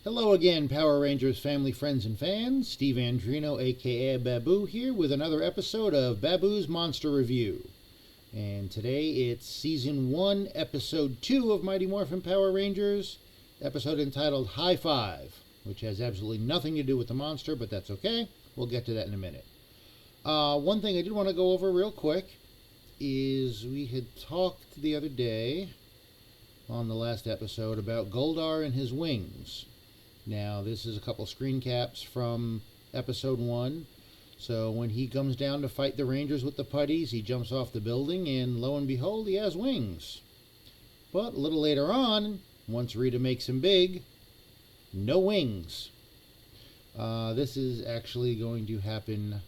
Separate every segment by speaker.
Speaker 1: Hello again, Power Rangers family, friends, and fans. Steve Andrino, aka Baboo, here with another episode of Baboo's Monster Review. And today it's Season 1, Episode 2 of Mighty Morphin Power Rangers, episode entitled High Five, which has absolutely nothing to do with the monster, but that's okay. We'll get to that in a minute. One thing I did want to go over real quick is we had talked the other day on the last episode about Goldar and his wings. Now, this is a couple screen caps from episode 1. So when he comes down to fight the Rangers with the putties, he jumps off the building, and lo and behold, he has wings. But a little later on, once Rita makes him big, no wings. This is actually going to happen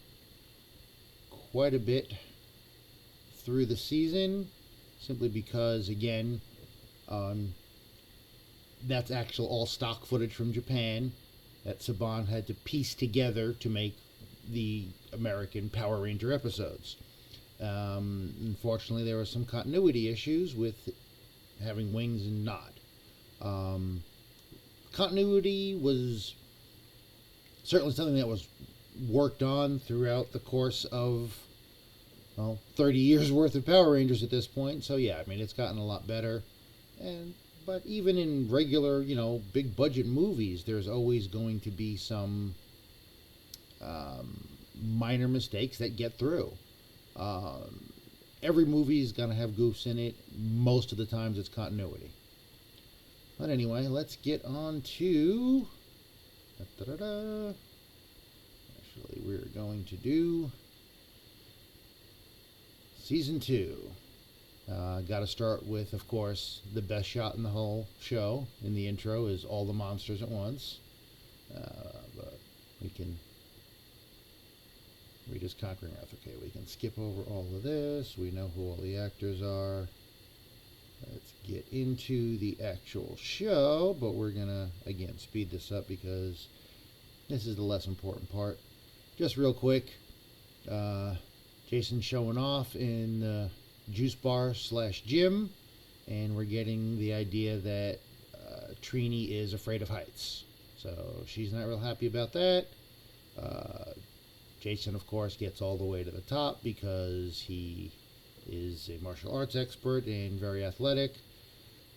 Speaker 1: quite a bit through the season, simply because, again, that's actual all stock footage from Japan that Saban had to piece together to make the American Power Ranger episodes. Unfortunately, there were some continuity issues with having wings and not. Continuity was certainly something that was worked on throughout the course of 30 years worth of Power Rangers at this point. So yeah, I mean, it's gotten a lot better. But even in regular, big budget movies, there's always going to be some minor mistakes that get through. Every movie's going to have goofs in it. Most of the times it's continuity. But anyway, let's get on to... Actually, we're going to do Season 2. Got to start with, of course, the best shot in the whole show. In the intro is all the monsters at once. But we just conquering Earth. Okay, we can skip over all of this. We know who all the actors are. Let's get into the actual show, but we're going to, again, speed this up because this is the less important part. Just real quick, Jason's showing off in juice bar / gym, and we're getting the idea that Trini is afraid of heights, so she's not real happy about that. Jason, of course, gets all the way to the top because he is a martial arts expert and very athletic.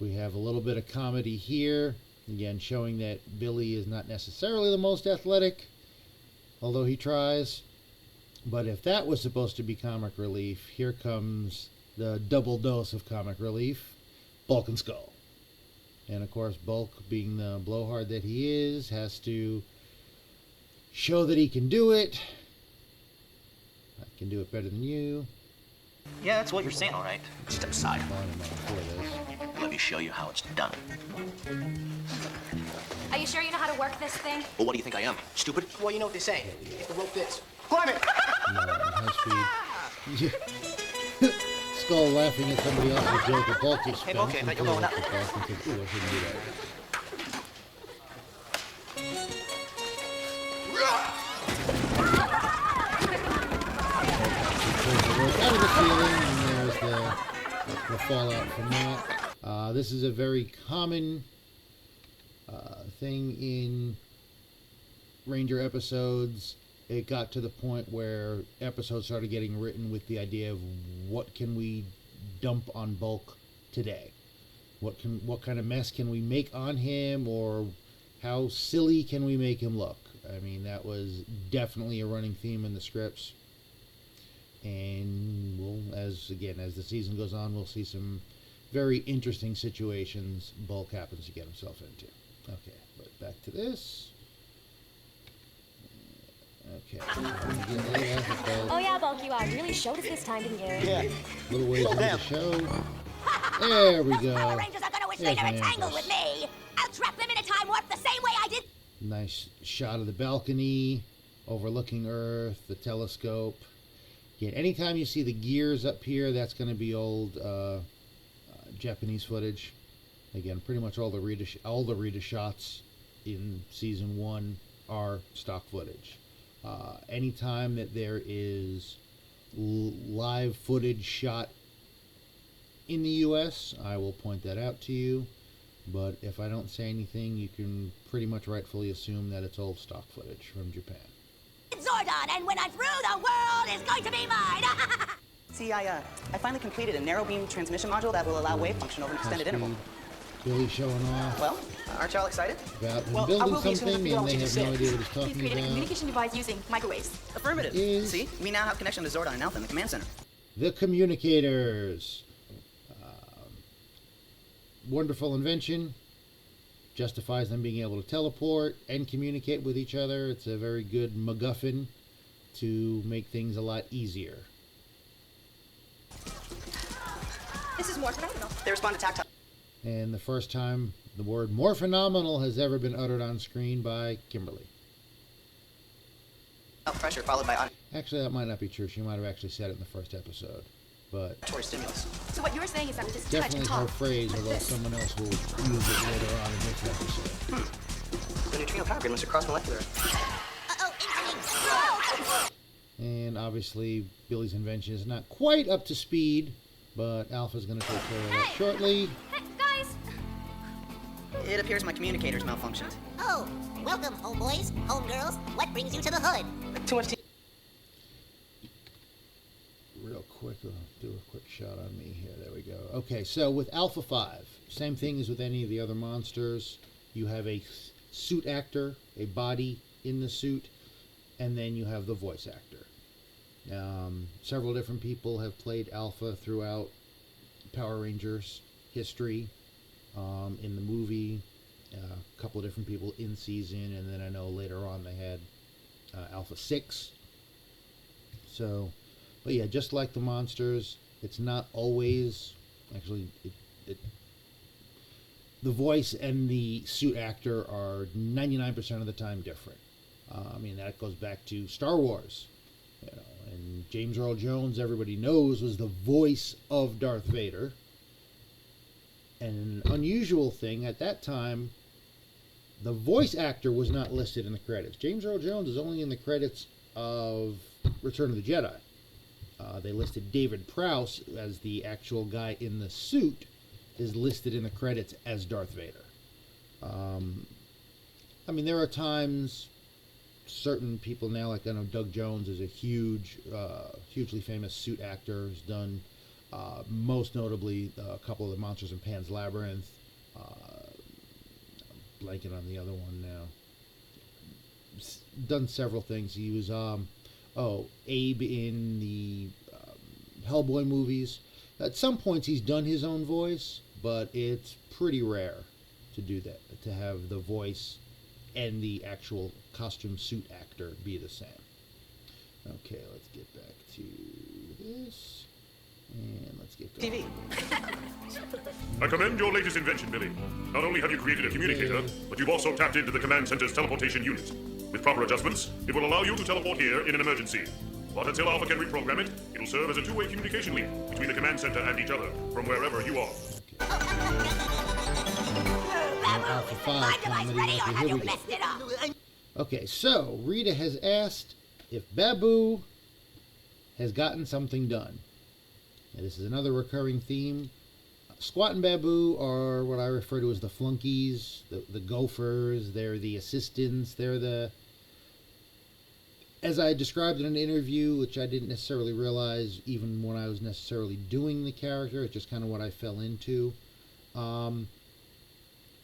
Speaker 1: We have a little bit of comedy here, again showing that Billy is not necessarily the most athletic, although he tries. But if that was supposed to be comic relief, here comes the double dose of comic relief, Bulk and Skull. And of course, Bulk, being the blowhard that he is, has to show that he can do it. I can do it better than you.
Speaker 2: Yeah, that's what you're saying, all right. Step aside. Let me show you how it's done.
Speaker 3: Are you sure you know how to work this thing?
Speaker 2: Well, what do you think I am? Stupid?
Speaker 4: Well, you know what they say. If the rope fits, climb it!
Speaker 1: High speed. Skull laughing at somebody else's joke at Bulky spent.
Speaker 2: Hey, Bulky, I thought you were going up.
Speaker 1: Ooh, I shouldn't do that. Out of the ceiling, and there's the fallout from that. This is a very common thing in Ranger episodes. It got to the point where episodes started getting written with the idea of what can we dump on Bulk today? What kind of mess can we make on him, or how silly can we make him look? I mean, that was definitely a running theme in the scripts. And as the season goes on, we'll see some very interesting situations Bulk happens to get himself into. Okay, but back to this. Okay.
Speaker 3: Oh yeah, Bulk, you really showed us this time, didn't you?
Speaker 4: Yeah.
Speaker 1: Little ways into the show. There we go.
Speaker 3: Power Rangers are gonna wish they never tangled with me. I'll trap them in a time warp the same way I did.
Speaker 1: Nice shot of the balcony overlooking Earth, the telescope. Again, anytime you see the gears up here, that's going to be old Japanese footage. Again, pretty much all the Rita shots in season 1 are stock footage. Anytime that there is live footage shot in the U.S., I will point that out to you. but if I don't say anything, you can pretty much rightfully assume that it's old stock footage from Japan.
Speaker 3: Zordon, and when I'm through, the world is going to be mine!
Speaker 5: See, I finally completed a narrow beam transmission module that will allow wave function over an extended interval.
Speaker 1: Billy showing off
Speaker 5: Well, aren't y'all excited?
Speaker 1: about him
Speaker 4: Well, I
Speaker 1: building
Speaker 4: will be as soon as I
Speaker 1: something,
Speaker 4: figure out
Speaker 1: and
Speaker 4: what
Speaker 1: they
Speaker 4: you
Speaker 1: have
Speaker 4: just
Speaker 1: no
Speaker 4: said.
Speaker 1: idea what he's
Speaker 6: He's
Speaker 1: talking
Speaker 6: created a
Speaker 1: about.
Speaker 6: communication device using microwaves.
Speaker 5: Affirmative.
Speaker 1: Is-
Speaker 5: See, we now have connection to Zordon and Alpha in the command center.
Speaker 1: The communicators. Wonderful invention. Justifies them being able to teleport and communicate with each other. It's a very good MacGuffin to make things a lot easier.
Speaker 6: This is more phenomenal.
Speaker 5: They respond to tactile.
Speaker 1: And the first time the word more phenomenal has ever been uttered on screen by Kimberly.
Speaker 5: Pressure followed by
Speaker 1: Actually, that might not be true. She might have actually said it in the first episode. But
Speaker 5: auditory stimulus.
Speaker 6: So what you're saying is that with this touch and
Speaker 1: definitely
Speaker 6: talk,
Speaker 1: her phrase,
Speaker 6: like
Speaker 1: although
Speaker 6: this.
Speaker 1: someone else will use it later on in this episode.
Speaker 5: The neutrino power grid must have crossed molecular.
Speaker 3: Uh-oh, incoming!
Speaker 1: And obviously, Billy's invention is not quite up to speed, but Alpha's going to take care of that shortly.
Speaker 6: Hey, guys!
Speaker 5: It appears my communicator's malfunctioned.
Speaker 3: Oh, welcome, homeboys, homegirls. What brings you to the hood?
Speaker 5: Too much.
Speaker 1: Real quick, I'll do a quick shot on me here. There we go. Okay, so with Alpha 5, same thing as with any of the other monsters. You have a suit actor, a body in the suit, and then you have the voice actor. Several different people have played Alpha throughout Power Rangers history. In the movie, a couple of different people in season, and then I know later on they had Alpha 6. So, but yeah, just like the monsters, it's not always, actually, the voice and the suit actor are 99% of the time different. I mean, that goes back to Star Wars. You know, and James Earl Jones, everybody knows, was the voice of Darth Vader. And an unusual thing at that time, the voice actor was not listed in the credits. James Earl Jones is only in the credits of Return of the Jedi. They listed David Prowse as the actual guy in the suit, is listed in the credits as Darth Vader. I mean, there are times certain people now, like I know Doug Jones is a hugely famous suit actor, who's done most notably a couple of the Monsters and Pan's Labyrinth. I'm blanking on the other one now. Done several things. He was Abe in the Hellboy movies. At some points he's done his own voice, but it's pretty rare to do that, to have the voice and the actual costume suit actor be the same. Okay, let's get back to this. And let's get going.
Speaker 5: TV.
Speaker 7: I commend your latest invention, Billy. Not only have you created a communicator, but you've also tapped into the command center's teleportation unit. With proper adjustments, it will allow you to teleport here in an emergency. But until Alpha can reprogram it, it'll serve as a two-way communication link between the command center and each other, from wherever you are.
Speaker 1: Alpha 5
Speaker 3: My device
Speaker 1: comedy.
Speaker 3: ready, or
Speaker 1: Okay,
Speaker 3: have
Speaker 1: here
Speaker 3: you
Speaker 1: we go.
Speaker 3: messed it up?
Speaker 1: Okay, so Rita has asked if Baboo has gotten something done. Now, this is another recurring theme. Squat and Baboo are what I refer to as the flunkies, the gophers. They're the assistants. They're the, as I described in an interview, which I didn't necessarily realize even when I was necessarily doing the character. It's just kind of what I fell into.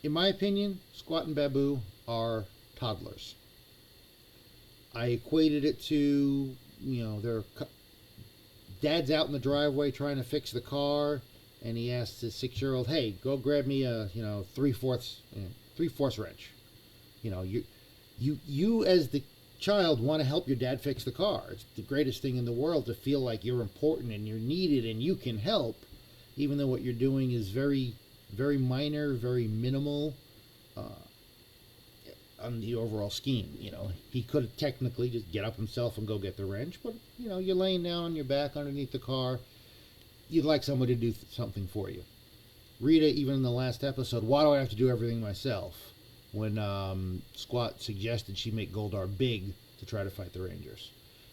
Speaker 1: In my opinion, Squat and Baboo are toddlers. I equated it to, their dad's out in the driveway trying to fix the car, and he asks his 6-year-old, "Hey, go grab me a 3/4 wrench." You as the child want to help your dad fix the car. It's the greatest thing in the world to feel like you're important and you're needed and you can help, even though what you're doing is very, very minor, very minimal on the overall scheme. He could technically just get up himself and go get the wrench, but you're laying down on your back underneath the car. You'd like someone to do something for you. Rita, even in the last episode, why do I have to do everything myself? When Squat suggested she make Goldar big to try to fight the Rangers.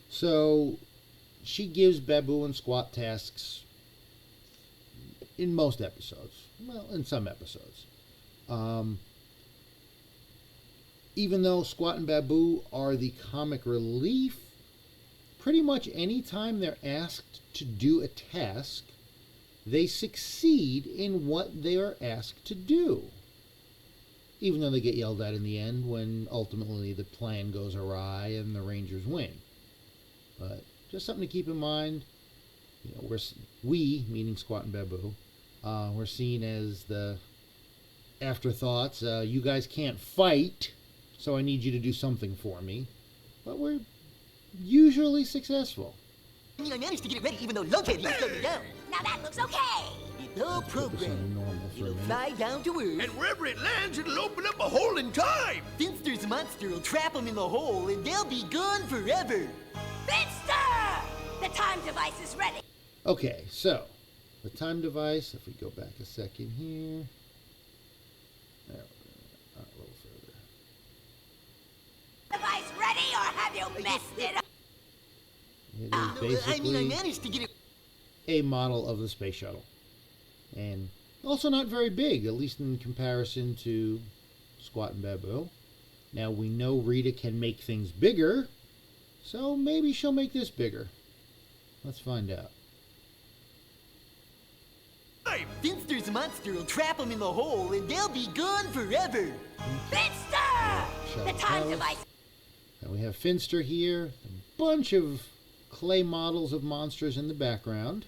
Speaker 1: So she gives Baboo and Squat tasks in most episodes. Well, in some episodes. Even though Squat and Baboo are the comic relief, pretty much any time they're asked to do a task, they succeed in what they are asked to do. Even though they get yelled at in the end when ultimately the plan goes awry and the Rangers win. But just something to keep in mind. You know, we, meaning Squat and Baboo, we're seen as the afterthoughts. You guys can't fight, so I need you to do something for me. But we're usually successful.
Speaker 8: I managed to get it ready even though locating slowed me down.
Speaker 3: Now that looks okay.
Speaker 8: It's all programmed. It'll fly down to Earth.
Speaker 9: And wherever it lands, it'll open up a hole in time.
Speaker 8: Finster's monster will trap them in the hole, and they'll be gone forever.
Speaker 3: Finster! The time device is ready.
Speaker 1: Okay, so the time device, if we go back a second here. There, a little further.
Speaker 3: Device ready, or have you messed it up?
Speaker 1: It is basically
Speaker 8: I managed to get it.
Speaker 1: a model of the space shuttle. And also not very big, at least in comparison to Squat and Baboo. Now we know Rita can make things bigger, so maybe she'll make this bigger. Let's find out.
Speaker 8: Finster's monster will trap them in the hole, and they'll be gone forever.
Speaker 3: Finster! The time device.
Speaker 1: Now we have Finster here, a bunch of clay models of monsters in the background.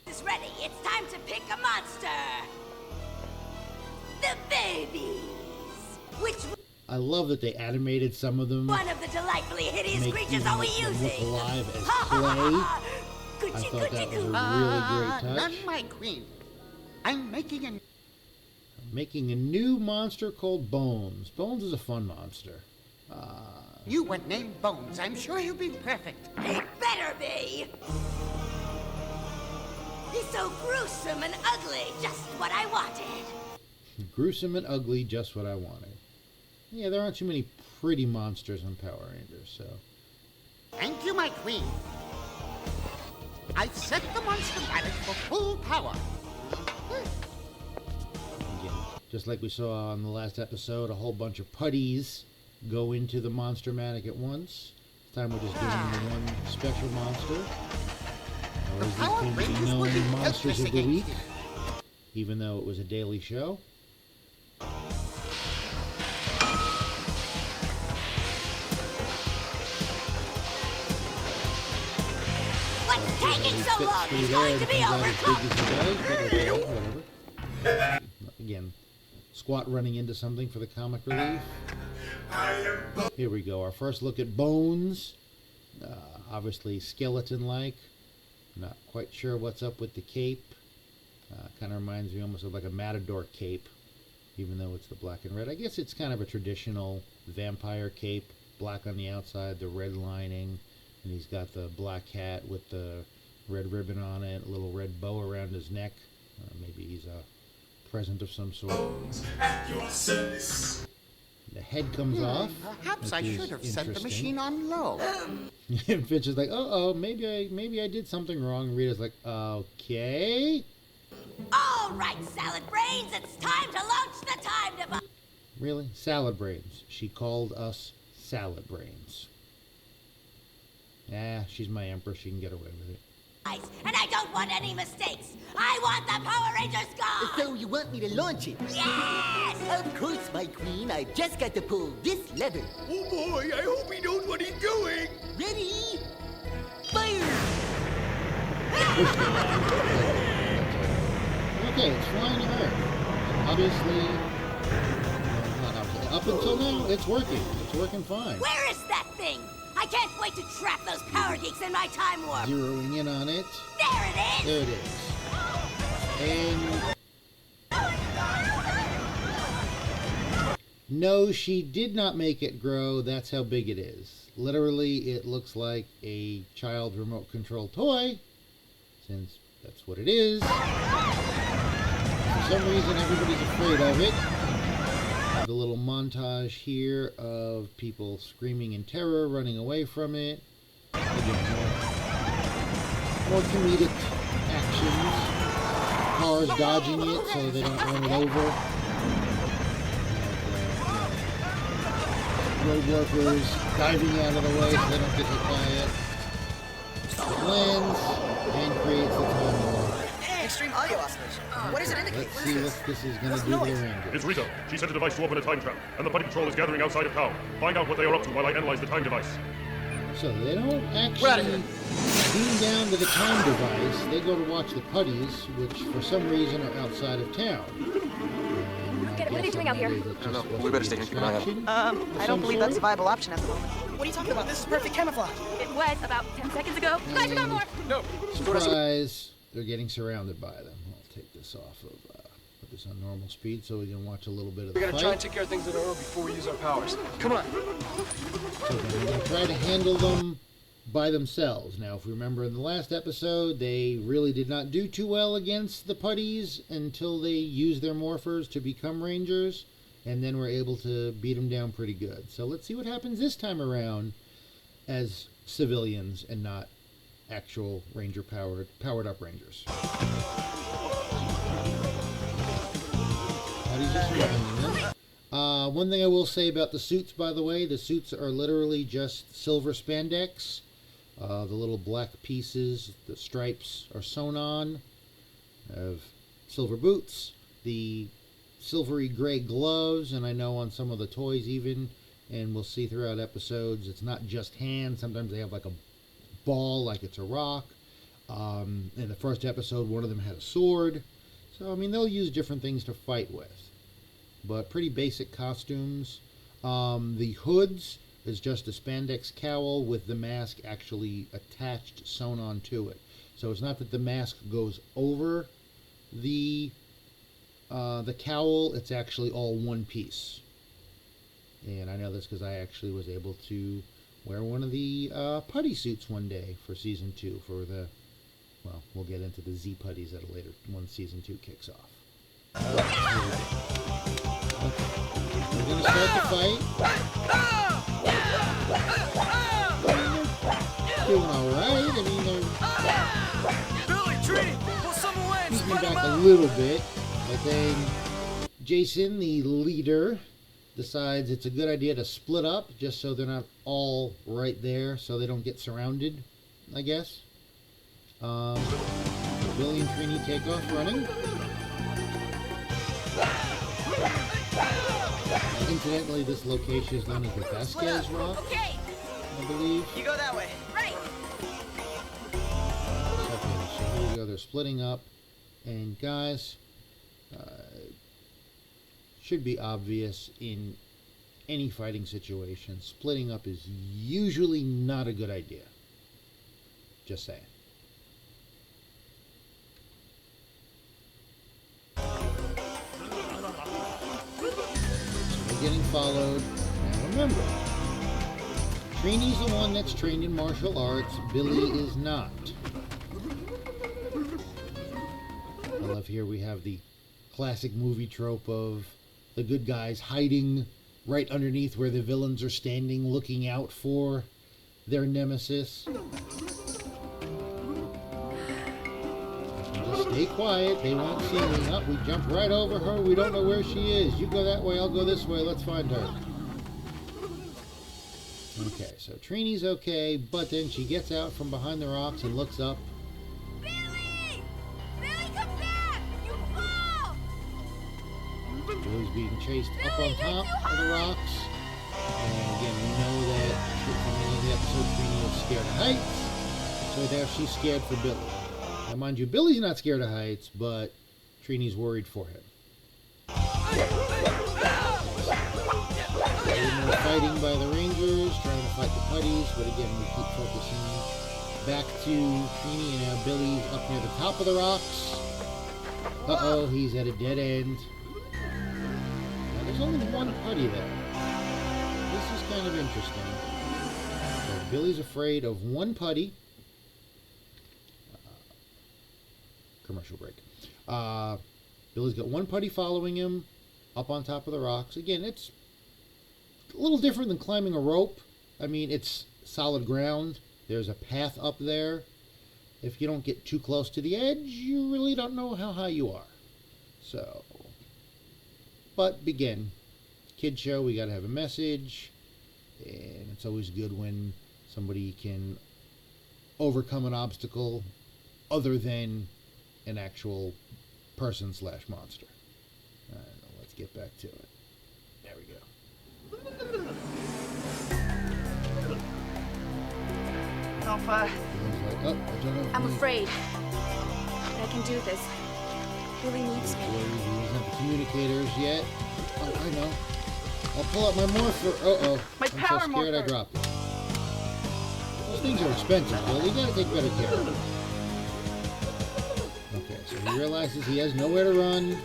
Speaker 3: Is ready. It's time to pick a monster. The babies. Which
Speaker 1: I love that they animated some of them.
Speaker 3: one of the delightfully hideous creatures are we
Speaker 1: them look
Speaker 3: using?
Speaker 1: alive as clay. I thought that was a really great touch.
Speaker 4: Not my queen. I'm
Speaker 1: Making a new monster called Bones. Bones is a fun monster.
Speaker 4: You would name Bones. I'm sure he'll be perfect.
Speaker 3: He better be. He's so gruesome and ugly. Just what I wanted.
Speaker 1: Gruesome and ugly, just what I wanted. Yeah, there aren't too many pretty monsters on Power Rangers, so.
Speaker 4: Thank you, my queen. I've set the monster planet for full power.
Speaker 1: Again, just like we saw on the last episode, a whole bunch of putties go into the Monster-matic at once. This time we're just doing the one special monster. Or as
Speaker 4: Power
Speaker 1: these came to be
Speaker 4: Rangers will be
Speaker 1: known, Monsters of the
Speaker 4: helpless
Speaker 1: Week,
Speaker 4: against
Speaker 1: even though it was a daily show.
Speaker 3: What's taking so long? He's going to be overcome.
Speaker 1: Again, Squat running into something for the comic relief. Here we go. Our first look at Bones. Obviously skeleton-like. Not quite sure what's up with the cape. Kind of reminds me almost of like a matador cape, even though it's the black and red. I guess it's kind of a traditional vampire cape. Black on the outside, the red lining. And he's got the black hat with the red ribbon on it, a little red bow around his neck. Maybe he's a present of some sort. The head comes off.
Speaker 4: Perhaps I should have set the machine on low.
Speaker 1: And Fitch is like, uh-oh, maybe I did something wrong. And Rita's like, okay.
Speaker 3: All right, salad brains, it's time to launch the time device.
Speaker 1: Really? Salad brains. She called us salad brains. She's my empress. She can get away with it.
Speaker 3: And I don't want any mistakes. I want the Power Rangers gone.
Speaker 8: So you want me to launch it?
Speaker 3: Yes!
Speaker 8: Of course, my queen. I've just got to pull this lever.
Speaker 9: Oh boy, I hope he knows what he's doing.
Speaker 8: Ready? Fire!
Speaker 1: Okay, it's flying to Earth. Obviously, not obviously, up until now, it's working. It's working fine.
Speaker 3: Where is that thing? I can't wait to trap those power geeks in my time warp.
Speaker 1: Zeroing in on it.
Speaker 3: There it is.
Speaker 1: There it is. And no, she did not make it grow. That's how big it is. Literally, it looks like a child remote control toy, since that's what it is. For some reason, everybody's afraid of it. The little montage here of people screaming in terror, running away from it. Again, more comedic actions. Cars dodging it so they don't run it over. road workers diving out of the way so they don't get hit by it. It lands and creates the time warp.
Speaker 8: Extreme audio oscillation. What does it indicate?
Speaker 1: Let's see what this is going to do to the Rangers.
Speaker 7: It's Rita. She sent a device to open a time trap, and the Putty Patrol is gathering outside of town. Find out what they are up to while I analyze the time device.
Speaker 1: So they don't actually beam down to the time device. They go to watch the putties, which for some reason are outside of town.
Speaker 6: What are they doing out here?
Speaker 2: I don't know. We better stay here and keep an eye on them.
Speaker 5: I don't believe that's a viable option at the moment.
Speaker 8: What are you talking about? This is perfect camouflage.
Speaker 6: It was about 10 seconds ago. Guys, we got more.
Speaker 2: No.
Speaker 1: Surprise! They're getting surrounded by them. I'll take this off of, put this on normal speed so we can watch a little bit of the
Speaker 10: We
Speaker 1: fight.
Speaker 10: gotta try and take care of things in a row before we use our powers. Come on.
Speaker 1: So they're going to try to handle them by themselves. Now, if we remember in the last episode, they really did not do too well against the putties until they used their morphers to become rangers, and then were able to beat them down pretty good. So let's see what happens this time around as civilians and not actual ranger powered up rangers. Putties are surrounding them. One thing I will say about the suits, by the way, the suits are literally just silver spandex. The little black pieces, the stripes are sewn on. Have silver boots, the silvery gray gloves, and I know on some of the toys even, and we'll see throughout episodes, it's not just hands. Sometimes they have like a ball, like it's a rock. In the first episode, one of them had a sword. So, I mean, they'll use different things to fight with. But pretty basic costumes. The hoods is just a spandex cowl with the mask actually attached, sewn onto it. So it's not that the mask goes over the cowl, it's actually all one piece. And I know this because I actually was able to wear one of the putty suits one day for season 2 for the, well, we'll get into the Z putties at a later, when season 2 kicks off. Okay. We're gonna start the fight. Doing alright. I mean, they're keeping back a little bit. But then Jason, the leader, decides it's a good idea to split up just so they're not all right there, so they don't get surrounded, I guess. Billy and Trini take off running. Incidentally, this location is known as the Vasquez Rock,
Speaker 6: Okay.
Speaker 1: I believe.
Speaker 8: You go that way.
Speaker 6: Right.
Speaker 1: Okay, so here we go. They're splitting up. And guys, should be obvious in any fighting situation. Splitting up is usually not a good idea. Just saying. Getting followed. Now remember, Trini's the one that's trained in martial arts. Billy is not. I love here we have the classic movie trope of the good guys hiding right underneath where the villains are standing, looking out for their nemesis. Just stay quiet. They won't see me. Oh, we jump right over her. We don't know where she is. You go that way. I'll go this way. Let's find her. Okay, so Trini's okay, but then she gets out from behind the rocks and looks up.
Speaker 3: Billy! Billy, come back! You fall!
Speaker 1: Billy's being chased up on top of the rocks. And again, we know that from the end of the episode, Trini is scared of heights. So there she's scared for Billy. Now, mind you, Billy's not scared of heights, but Trini's worried for him. More fighting by the Rangers, trying to fight the putties, but again, we keep focusing back to Trini, and now Billy's up near the top of the rocks. Uh-oh, he's at a dead end. Now, there's only one putty there. This is kind of interesting. So Billy's afraid of one putty. Commercial break. Billy's got one putty following him up on top of the rocks. Again, it's a little different than climbing a rope. I mean, it's solid ground. There's a path up there. If you don't get too close to the edge, you really don't know how high you are. So, but again, kid show, we got to have a message. And it's always good when somebody can overcome an obstacle other than an actual person / monster. Let's get back to it. There we go.
Speaker 5: Alpha.
Speaker 6: I'm afraid. But I can do this. Billy needs me.
Speaker 1: He doesn't have the communicators yet. Oh, I know. I'll pull out my morpher. Uh-oh.
Speaker 5: My
Speaker 1: I'm
Speaker 5: power
Speaker 1: so scared
Speaker 5: morpher.
Speaker 1: I dropped it. Those things are expensive, Bill. You gotta take better care of them. Okay, so he realizes he has nowhere to run,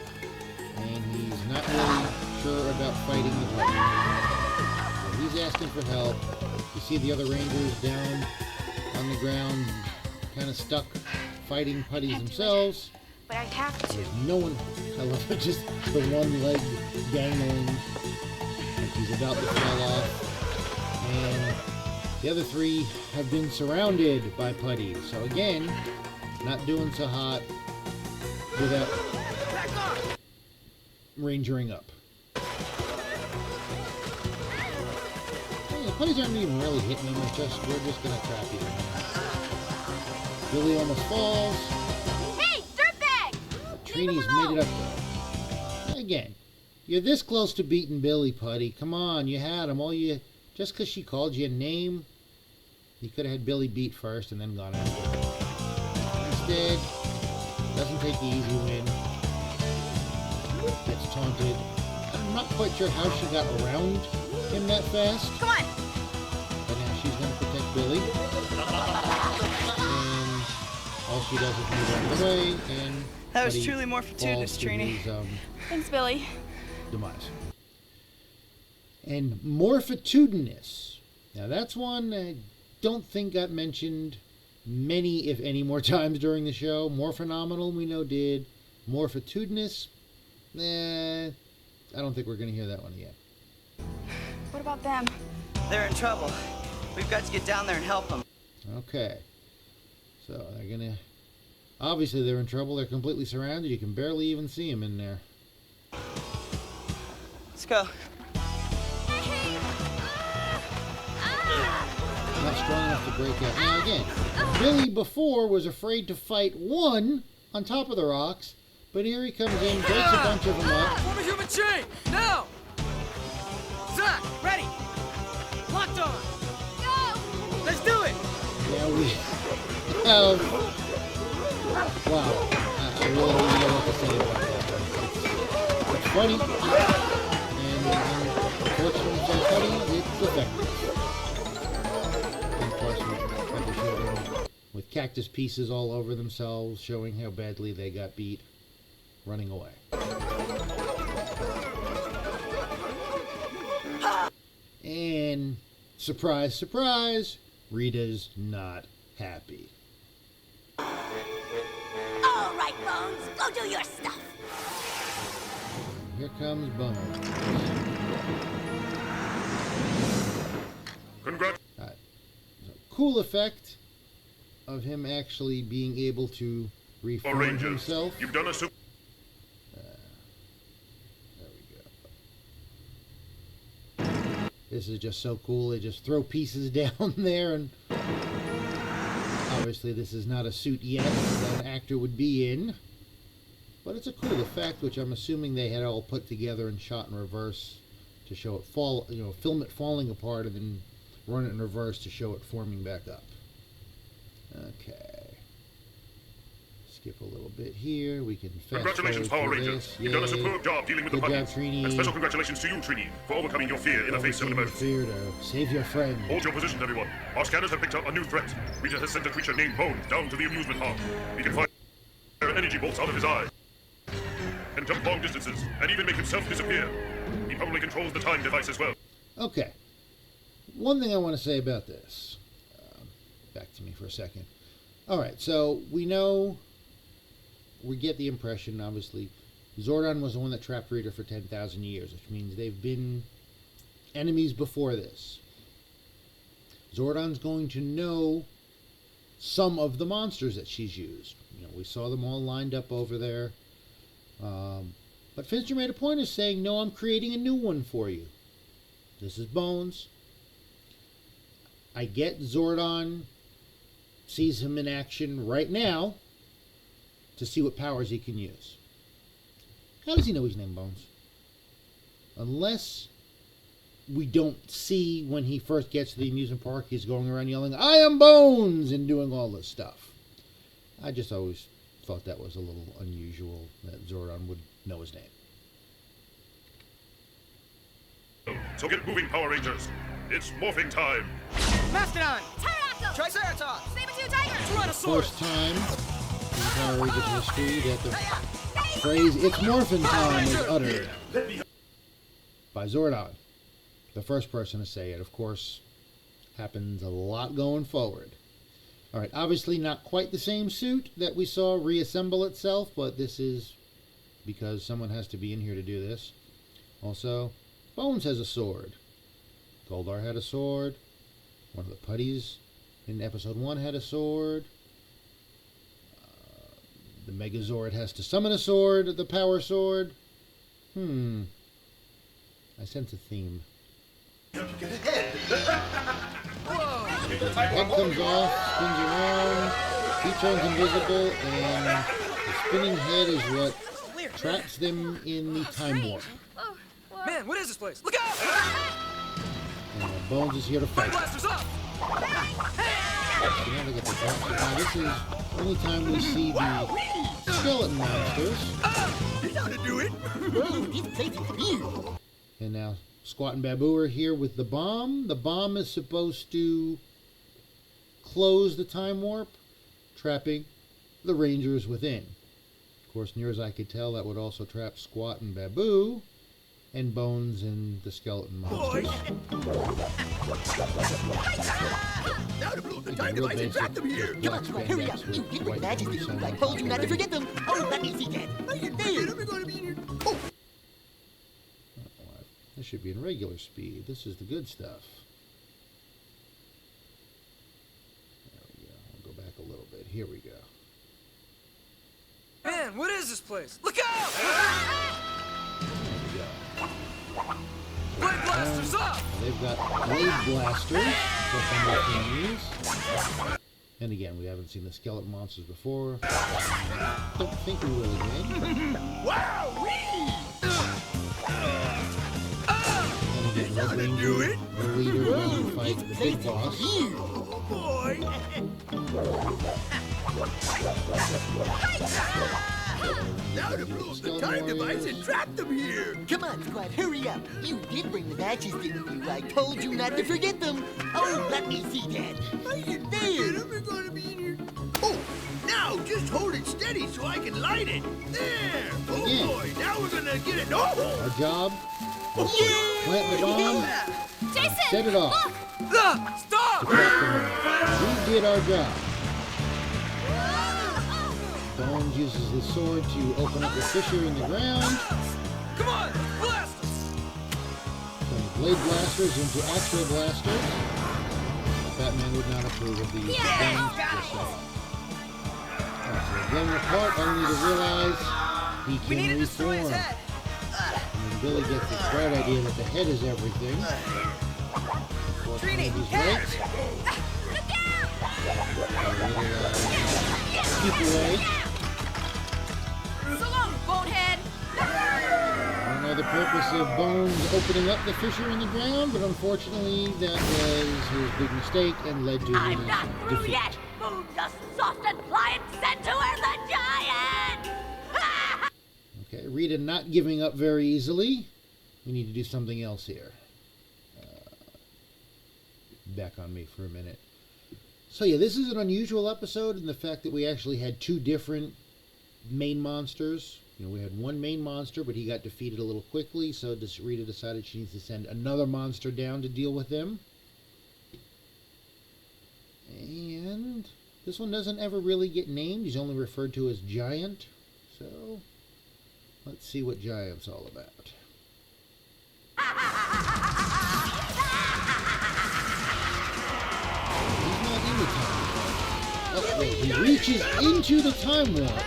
Speaker 1: and he's not really sure about fighting the putty. So he's asking for help. You see the other Rangers down on the ground, kind of stuck fighting putties themselves.
Speaker 6: But I have to.
Speaker 1: There's no one, however, just the one leg dangling, like he's about to fall off. And the other three have been surrounded by putties. So again, not doing so hot without rangering up. Hey, the putties aren't even really hitting him. It's just, we're just going to trap you. Billy almost falls.
Speaker 6: Hey, dirtbag!
Speaker 1: Trini's made it up there. Again, you're this close to beating Billy, Putty. Come on, you had him. Just because she called you a name, you could have had Billy beat first and then gone after her. Instead, doesn't take the easy win. Gets taunted. I'm not quite sure how she got around him that fast.
Speaker 6: Come on!
Speaker 1: But now she's going to protect Billy. And all she does is move out of the way, and
Speaker 5: That was
Speaker 1: Putty
Speaker 5: truly more fortuitous,
Speaker 1: falls to
Speaker 5: Trini.
Speaker 1: his,
Speaker 6: Thanks, Billy.
Speaker 1: demise. And morphitudinous. Now that's one I don't think got mentioned many, if any, more times during the show. More phenomenal, we know did. Morphitudinous, I don't think we're going to hear that one again.
Speaker 6: What about them?
Speaker 5: They're in trouble. We've got to get down there and help them.
Speaker 1: Okay. So they're going to... Obviously they're in trouble. They're completely surrounded. You can barely even see them in there.
Speaker 5: Let's go.
Speaker 1: Not strong enough to break out. Now again, Billy before was afraid to fight one on top of the rocks, but here he comes in, breaks a bunch of them up.
Speaker 8: Form a human chain! Now! Zach, ready! Locked on!
Speaker 6: Go!
Speaker 8: Let's do it!
Speaker 1: Now we have... Wow. I really don't know what to say about that. It's funny. And unfortunately for funny, it's effective. And of course, we have to show them with cactus pieces all over themselves, showing how badly they got beat, running away. And surprise, surprise, Rita's not happy.
Speaker 3: All right, Bones, go do your stuff.
Speaker 1: Here comes Bones.
Speaker 7: Congrats.
Speaker 1: Cool effect of him actually being able to reform
Speaker 7: Rangers,
Speaker 1: himself.
Speaker 7: you've done a
Speaker 1: There we go. This is just so cool. They just throw pieces down there, and obviously this is not a suit yet that an actor would be in, but it's a cool effect, which I'm assuming they had all put together and shot in reverse to show it film it falling apart and then run it in reverse to show it forming back up. Okay. Skip a little bit here. We can fast
Speaker 7: Congratulations, Power
Speaker 1: forward through
Speaker 7: Rangers.
Speaker 1: this.
Speaker 7: You've done a
Speaker 1: Yay.
Speaker 7: superb job dealing with
Speaker 1: Good
Speaker 7: the
Speaker 1: job,
Speaker 7: puppies.
Speaker 1: Trini.
Speaker 7: And special congratulations to you, Trini, for overcoming your fear in the face of an emergency.
Speaker 1: Fear to save your friend.
Speaker 7: Hold your position, everyone. Our scanners have picked up a new threat. Rita has sent a creature named Bones down to the amusement park. He can fire energy bolts out of his eyes, and jump long distances, and even make himself disappear. He probably controls the time device as well.
Speaker 1: Okay. One thing I want to say about this. Back to me for a second. All right, so we get the impression, obviously, Zordon was the one that trapped Rita for 10,000 years, which means they've been enemies before this. Zordon's going to know some of the monsters that she's used. We saw them all lined up over there. But Finster made a point of saying, no, I'm creating a new one for you. This is Bones. I get Zordon sees him in action right now to see what powers he can use. How does he know he's named Bones? Unless we don't see when he first gets to the amusement park, he's going around yelling, "I am Bones!" and doing all this stuff. I just always thought that was a little unusual that Zordon would know his name.
Speaker 7: So get moving, Power Rangers. It's morphing time.
Speaker 8: Mastodon!
Speaker 3: Pterodactyl!
Speaker 8: Triceratops!
Speaker 3: Saber-tooth tiger!
Speaker 8: Tyrannosaurus!
Speaker 1: First time in Power Rangers history that the phrase "It's morphin' time" is uttered by Zordon. The first person to say it, of course, happens a lot going forward. All right, obviously not quite the same suit that we saw reassemble itself, but this is because someone has to be in here to do this. Also, Bones has a sword. Goldar had a sword. One of the putties in episode 1 had a sword. The Megazord has to summon a sword, the power sword. I sense a theme. The head comes off, spins around, he turns invisible, and the spinning head is what traps them in the time warp.
Speaker 8: Man, what is this place? Look out!
Speaker 1: And Bones is here to fight.
Speaker 8: Blasters up!
Speaker 1: Now they get the blasters. Now this is the only time we see the skeleton monsters.
Speaker 9: You know how to do it.
Speaker 1: And now Squat and Baboo are here with the bomb. The bomb is supposed to close the time warp, trapping the Rangers within. Of course, near as I could tell, that would also trap Squat and Baboo, and Bones and the skeleton monsters.
Speaker 9: Now to blow the time device and trap them here.
Speaker 1: Come on, hurry up. You get what magic is. I told you not to forget them.
Speaker 9: Oh, let me see that. There. Oh.
Speaker 1: This should be in regular speed. This is the good stuff. There we go. I'll go back a little bit. Here we go.
Speaker 8: Man, what is this place? Look out!
Speaker 1: There we go.
Speaker 8: Blade blasters up!
Speaker 1: They've got blade blasters that they can use. And again, we haven't seen the skeleton monsters before. Don't think we will again.
Speaker 9: Wow!
Speaker 1: And again, Red Ranger, the leader, going to fight the big boss.
Speaker 9: Oh boy! Now to blow the time device and trap them here.
Speaker 11: Come on, Squad, hurry up. You did bring the matches, didn't you? I told you not to forget them. Oh, let me see that. There.
Speaker 9: We're gonna be in here. Oh, now just hold it steady so I can light it. There. Oh boy, now we're gonna get it. Oh.
Speaker 1: Our job was to plant the bomb,
Speaker 3: Jason!
Speaker 1: set it off.
Speaker 8: Stop!
Speaker 1: To trap them in. We did our job. Bones uses his sword to open up the fissure in the ground.
Speaker 8: Come on, blast!
Speaker 1: Turning blade blasters into actual blasters. Batman would not approve of these things, just saying. Alright, so they're getting apart only to realize he can reform. And then Billy gets the bright idea that the head is everything. Unfortunately, he's right. Keep away.
Speaker 3: So long, bonehead!
Speaker 1: I don't know the purpose of Bones opening up the fissure in the ground, but unfortunately that was his big mistake and led to
Speaker 3: I'm
Speaker 1: his
Speaker 3: not through
Speaker 1: defeat.
Speaker 3: yet! Move the soft and pliant centaur the giant!
Speaker 1: Okay, Rita not giving up very easily. We need to do something else here. Back on me for a minute. So yeah, this is an unusual episode in the fact that we actually had two different main monsters. You know, we had one main monster, but he got defeated a little quickly, so Rita decided she needs to send another monster down to deal with him. And this one doesn't ever really get named. He's only referred to as Giant. So let's see what Giant's all about. He reaches into the time warp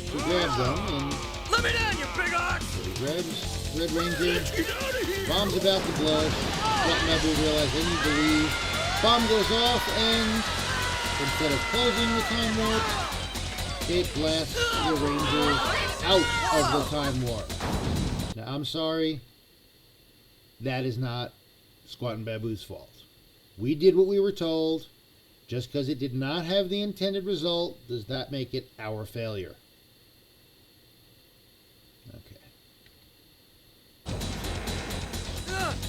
Speaker 1: to grab them, and
Speaker 8: let me down, you big ox!
Speaker 1: he grabs Red Ranger, bombs about to blow. Squat and Baboo realize they need to leave. Bomb goes off, and instead of closing the time warp, it blasts the Rangers out of the time warp. Now, I'm sorry. That is not Squat and Baboo's fault. We did what we were told. Just because it did not have the intended result does not make it our failure. Okay.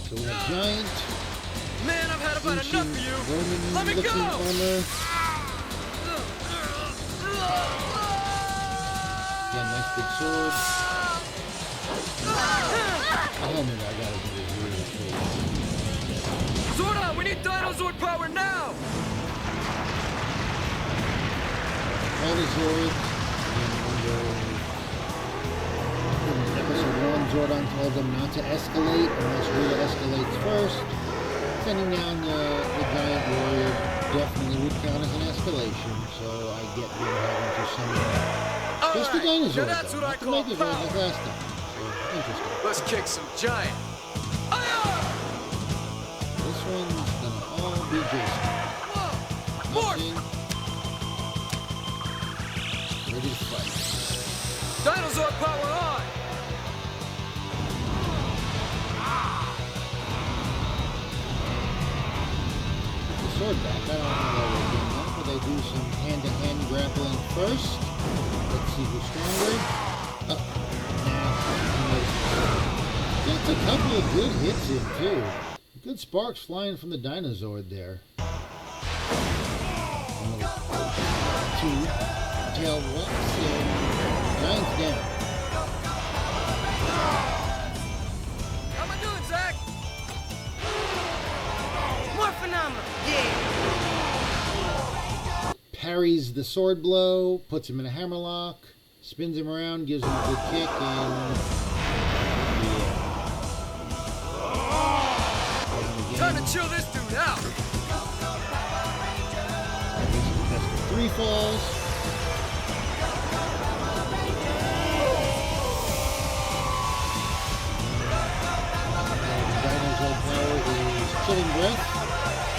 Speaker 1: So we have Giant.
Speaker 8: Man, I've had about enough of you.
Speaker 1: Roman
Speaker 8: Let me go!
Speaker 1: armor. Again, nice big sword. The helmet I got is really cool.
Speaker 8: Zorda, we need dinosaur power now!
Speaker 1: All the Zords. In episode 1, Zordon told them not to escalate unless Rita escalates first. Sending down the giant warrior definitely would count as an escalation, so I get them having to summon just the dinosaur,
Speaker 8: that's what I
Speaker 1: not the
Speaker 8: call
Speaker 1: Megazord like
Speaker 8: power.
Speaker 1: last time. So, interesting.
Speaker 8: Let's kick some giant.
Speaker 1: This one's gonna all be Jason. Nothing. Ready to fight.
Speaker 8: Dinosaur power on!
Speaker 1: Put the sword back. I don't know what they're doing now, but they do some hand-to-hand grappling first. Let's see who's stronger. Gets a couple of good hits in, too. Good sparks flying from the dinosaur there. Two tail walks and Giant's down.
Speaker 8: How am I doing, Zach? More phenomenal. Yeah.
Speaker 1: Parries the sword blow, puts him in a hammerlock, spins him around, gives him a good kick, and
Speaker 8: Time to chill this dude out.
Speaker 1: Three falls. Dinosaur power is Chilling Breath.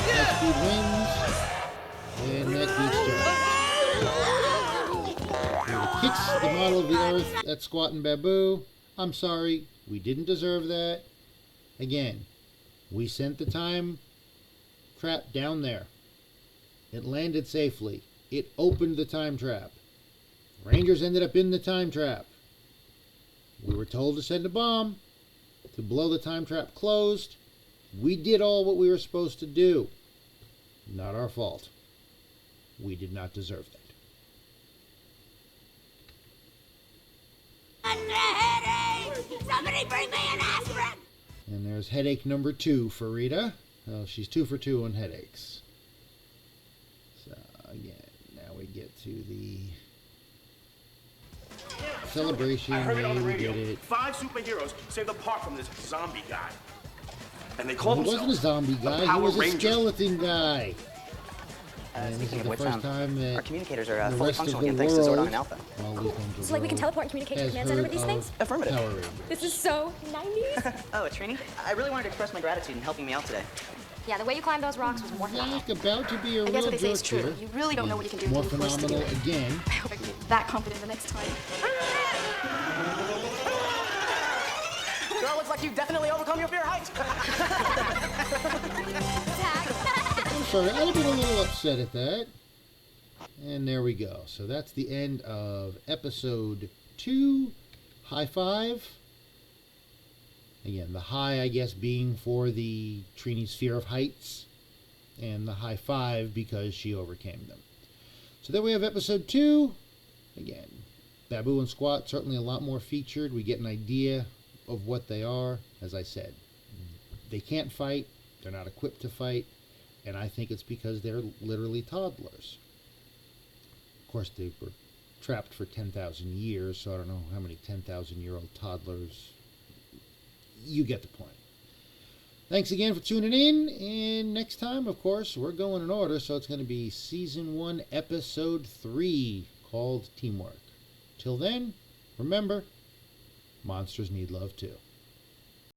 Speaker 1: That speed wins. And that beats Giant. Kicks the model of the earth at Squat and Baboo. I'm sorry, we didn't deserve that. Again, we sent the time trap down there. It landed safely. It opened the time trap. Rangers ended up in the time trap. We were told to send a bomb to blow the time trap closed. We did all what we were supposed to do. Not our fault. We did not deserve that.
Speaker 3: Under headache! Somebody bring me an aspirin!
Speaker 1: And there's headache number 2 for Rita. Oh, she's 2 for 2 on headaches. So, again, now we get to the celebration.
Speaker 12: I heard it on the
Speaker 1: We
Speaker 12: radio.
Speaker 1: did it.
Speaker 12: 5 superheroes saved the park from this zombie guy. And they
Speaker 1: He
Speaker 12: called
Speaker 1: wasn't a
Speaker 12: themselves
Speaker 1: zombie
Speaker 12: the
Speaker 1: guy, he
Speaker 12: Power
Speaker 1: was a
Speaker 12: Rangers.
Speaker 1: skeleton guy. And this
Speaker 5: Speaking
Speaker 1: is
Speaker 5: of
Speaker 1: the
Speaker 5: which,
Speaker 1: first time that
Speaker 5: our communicators are
Speaker 1: the
Speaker 5: fully
Speaker 1: rest of
Speaker 5: functional
Speaker 1: the
Speaker 5: again thanks to Zordon
Speaker 1: world,
Speaker 5: and Alpha.
Speaker 1: well, at least on
Speaker 6: So like we can teleport and communicate to the command center with these things?
Speaker 5: Affirmative.
Speaker 1: Power Rangers.
Speaker 6: This is so 90s.
Speaker 5: Oh, Trini, I really wanted to express my gratitude in helping me out today.
Speaker 6: Yeah, the way you climbed those rocks was more phenomenal.
Speaker 1: Zach about to be a
Speaker 6: I guess
Speaker 1: real
Speaker 6: what they say is
Speaker 1: jerk
Speaker 6: true.
Speaker 1: here.
Speaker 6: You really don't know what you can do
Speaker 1: More
Speaker 6: until you're forced to do
Speaker 1: phenomenal
Speaker 6: it.
Speaker 1: again.
Speaker 6: I hope I can be that confident the next time.
Speaker 5: Girl, looks like you've definitely overcome your fear of heights.
Speaker 1: I'm sorry, I'd have been a little upset at that. And there we go. So that's the end of episode 2. High five. Again, the high, I guess, being for the Trini's fear of heights. And the high five because she overcame them. So there we have episode 2. Again, Baboo and Squat certainly a lot more featured. We get an idea of what they are. As I said, they can't fight. They're not equipped to fight. And I think it's because they're literally toddlers. Of course, they were trapped for 10,000 years, so I don't know how many 10,000-year-old toddlers. You get the point. Thanks again for tuning in, and next time, of course, we're going in order, so it's going to be Season 1, Episode 3, called Teamwork. Till then, remember, monsters need love too.